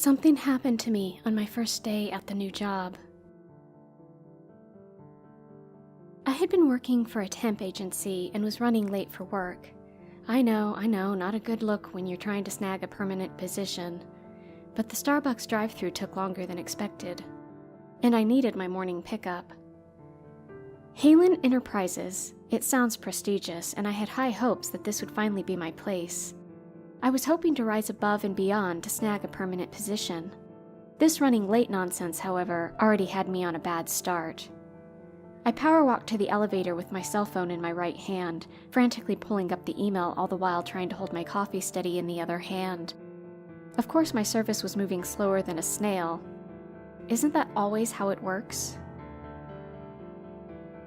Something happened to me on my first day at the new job. I had been working for a temp agency and was running late for work. I know, not a good look when you're trying to snag a permanent position. But the Starbucks drive-thru took longer than expected, and I needed my morning pickup. Halen Enterprises, it sounds prestigious, and I had high hopes that this would finally be my place. I was hoping to rise above and beyond to snag a permanent position. This running late nonsense, however, already had me on a bad start. I power walked to the elevator with my cell phone in my right hand, frantically pulling up the email all the while trying to hold my coffee steady in the other hand. Of course, my service was moving slower than a snail. Isn't that always how it works?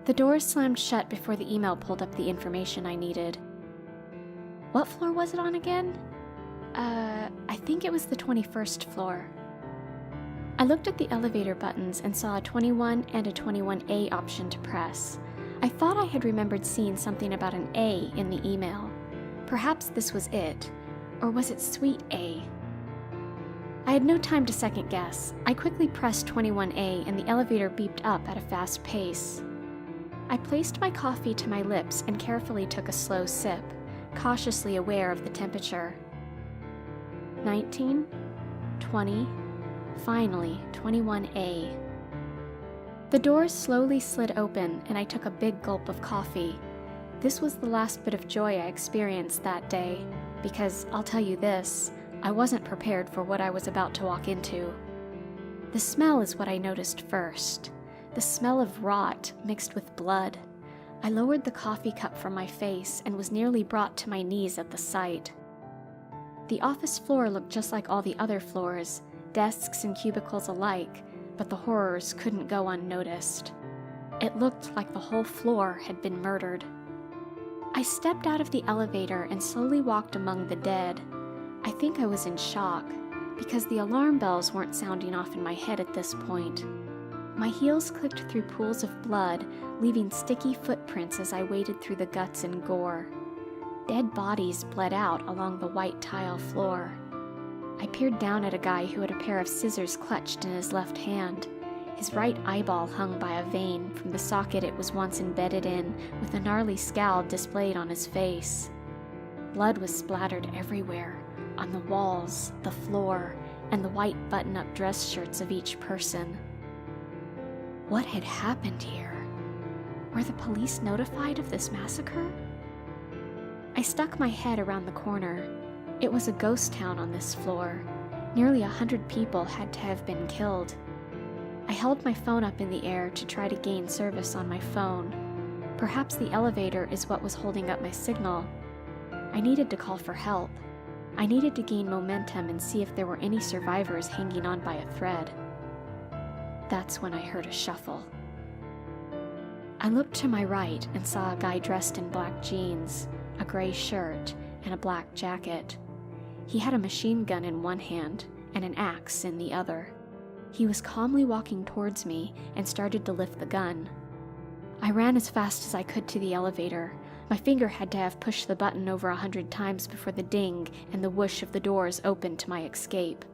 The doors slammed shut before the email pulled up the information I needed. What floor was it on again? I think it was the 21st floor. I looked at the elevator buttons and saw a 21 and a 21A option to press. I thought I had remembered seeing something about an A in the email. Perhaps this was it, or was it Suite A? I had no time to second guess. I quickly pressed 21A and the elevator beeped up at a fast pace. I placed my coffee to my lips and carefully took a slow sip, cautiously aware of the temperature. 19, 20, finally 21A. The doors slowly slid open and I took a big gulp of coffee. This was the last bit of joy I experienced that day, because I'll tell you this, I wasn't prepared for what I was about to walk into. The smell is what I noticed first. The smell of rot mixed with blood. I lowered the coffee cup from my face and was nearly brought to my knees at the sight. The office floor looked just like all the other floors, desks and cubicles alike, but the horrors couldn't go unnoticed. It looked like the whole floor had been murdered. I stepped out of the elevator and slowly walked among the dead. I think I was in shock, because the alarm bells weren't sounding off in my head at this point. My heels clicked through pools of blood, leaving sticky footprints as I waded through the guts and gore. Dead bodies bled out along the white tile floor. I peered down at a guy who had a pair of scissors clutched in his left hand. His right eyeball hung by a vein from the socket it was once embedded in, with a gnarly scowl displayed on his face. Blood was splattered everywhere, on the walls, the floor, and the white button-up dress shirts of each person. What had happened here? Were the police notified of this massacre? I stuck my head around the corner. It was a ghost town on this floor. Nearly 100 people had to have been killed. I held my phone up in the air to try to gain service on my phone. Perhaps the elevator is what was holding up my signal. I needed to call for help. I needed to gain momentum and see if there were any survivors hanging on by a thread. That's when I heard a shuffle. I looked to my right and saw a guy dressed in black jeans, a gray shirt, and a black jacket. He had a machine gun in one hand and an axe in the other. He was calmly walking towards me and started to lift the gun. I ran as fast as I could to the elevator. My finger had to have pushed the button over 100 times before the ding and the whoosh of the doors opened to my escape.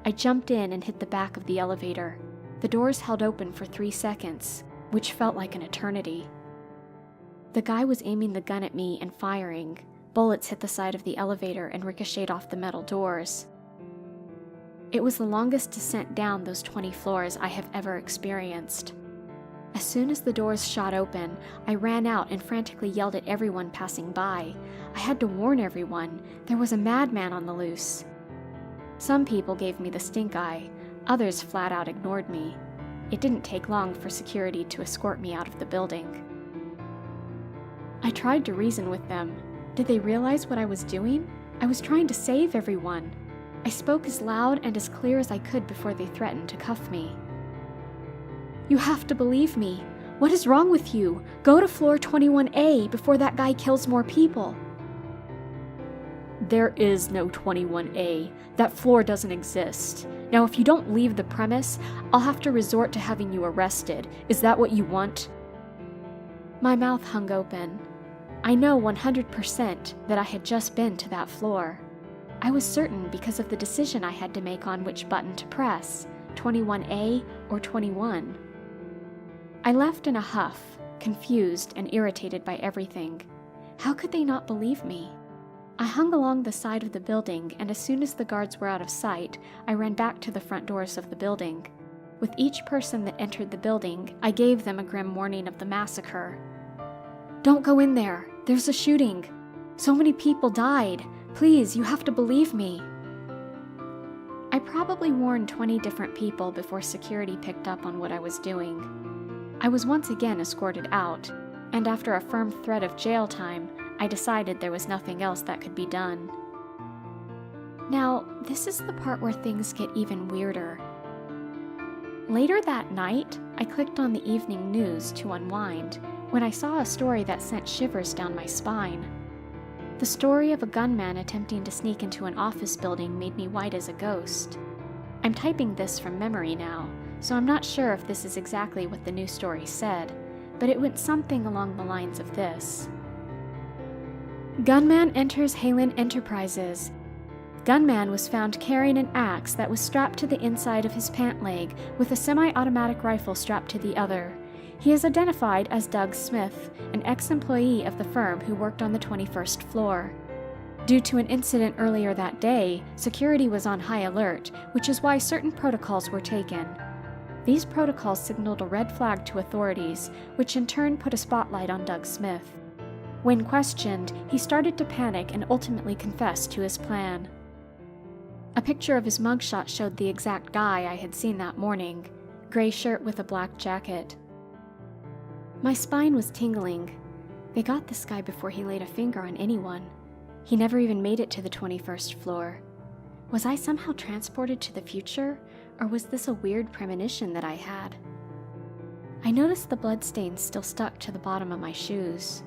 I jumped in and hit the back of the elevator. The doors held open for 3 seconds, which felt like an eternity. The guy was aiming the gun at me and firing. Bullets hit the side of the elevator and ricocheted off the metal doors. It was the longest descent down those 20 floors I have ever experienced. As soon as the doors shot open, I ran out and frantically yelled at everyone passing by. I had to warn everyone. There was a madman on the loose. Some people gave me the stink eye. Others flat out ignored me. It didn't take long for security to escort me out of the building. I tried to reason with them. Did they realize what I was doing? I was trying to save everyone. I spoke as loud and as clear as I could before they threatened to cuff me. You have to believe me. What is wrong with you? Go to floor 21A before that guy kills more people. There is no 21A. That floor doesn't exist. Now, if you don't leave the premise, I'll have to resort to having you arrested. Is that what you want? My mouth hung open. I know 100% that I had just been to that floor. I was certain because of the decision I had to make on which button to press, 21A or 21. I left in a huff, confused and irritated by everything. How could they not believe me? I hung along the side of the building, and as soon as the guards were out of sight, I ran back to the front doors of the building. With each person that entered the building, I gave them a grim warning of the massacre. "Don't go in there. There's a shooting. So many people died. Please, you have to believe me." I probably warned 20 different people before security picked up on what I was doing. I was once again escorted out, and after a firm threat of jail time, I decided there was nothing else that could be done. Now, this is the part where things get even weirder. Later that night, I clicked on the evening news to unwind when I saw a story that sent shivers down my spine. The story of a gunman attempting to sneak into an office building made me white as a ghost. I'm typing this from memory now, so I'm not sure if this is exactly what the news story said, but it went something along the lines of this. Gunman enters Halen Enterprises. Gunman was found carrying an axe that was strapped to the inside of his pant leg with a semi-automatic rifle strapped to the other. He is identified as Doug Smith, an ex-employee of the firm who worked on the 21st floor. Due to an incident earlier that day, security was on high alert, which is why certain protocols were taken. These protocols signaled a red flag to authorities, which in turn put a spotlight on Doug Smith. When questioned, he started to panic and ultimately confessed to his plan. A picture of his mugshot showed the exact guy I had seen that morning, gray shirt with a black jacket. My spine was tingling. They got this guy before he laid a finger on anyone. He never even made it to the 21st floor. Was I somehow transported to the future, or was this a weird premonition that I had? I noticed the bloodstains still stuck to the bottom of my shoes.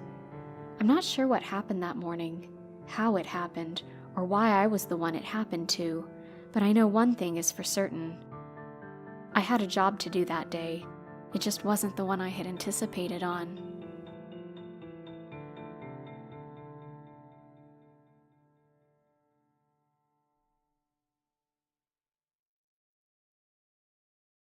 I'm not sure what happened that morning, how it happened, or why I was the one it happened to, but I know one thing is for certain. I had a job to do that day. It just wasn't the one I had anticipated on.